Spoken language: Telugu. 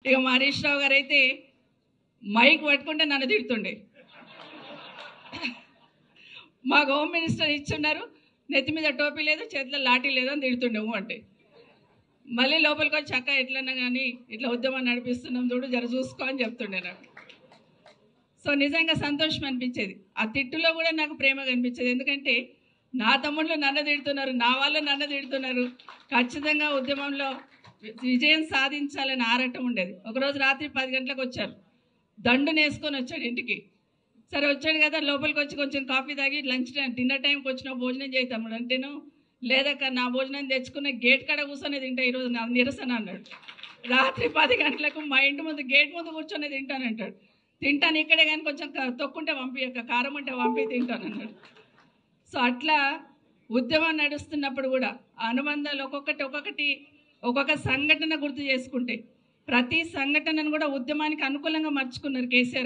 ఇక మా హరీష్ రావు గారు అయితే మైక్ పట్టుకుంటే నన్ను తిడుతుండే. మాకు హోమ్ మినిస్టర్ ఇచ్చున్నారు, నెత్తి మీద టోపీ లేదు, చేతిలో లాఠీ లేదు అని తిడుతుండేము అంటే. మళ్ళీ లోపలికి వచ్చి అక్క ఎట్లన్నా కానీ ఇట్లా ఉద్యమం నడిపిస్తున్నాం చూడు, జర చూసుకో అని చెప్తుండే నాకు. సో నిజంగా సంతోషం అనిపించేది. ఆ తిట్టులో కూడా నాకు ప్రేమ కనిపించేది. ఎందుకంటే నా తమ్ముళ్ళు నన్ను తిడుతున్నారు, నా వాళ్ళు నన్ను తిడుతున్నారు. ఖచ్చితంగా ఉద్యమంలో విజయం సాధించాలని ఆరాటం ఉండేది. ఒకరోజు రాత్రి 10 గంటలకు వచ్చారు, దండుని వేసుకొని వచ్చాడు ఇంటికి. సరే వచ్చాడు కదా, లోపలికి వచ్చి కొంచెం కాఫీ తాగి లంచ్ టైం డిన్నర్ టైంకి వచ్చిన భోజనం చేస్తాము అంటేను, లేదక్క నా భోజనం తెచ్చుకున్న గేట్ కాడ కూర్చొని తింటా ఈరోజు నా నిరసన అన్నాడు. రాత్రి 10 గంటలకు మా ఇంటి ముందు గేట్ ముందు కూర్చొని తింటానంటాడు. తింటాను ఇక్కడే కానీ కొంచెం తొక్కుంటే పంపియక్క, కారం అంటే పంపి తింటాను అన్నాడు. సో అట్లా ఉద్యమం నడుస్తున్నప్పుడు కూడా అనుబంధాలు ఒక్కొక్క సంఘటన గుర్తు చేసుకుంటే ప్రతి సంఘటనను కూడా ఉద్యమానికి అనుకూలంగా మర్చుకున్నారు కేసీఆర్.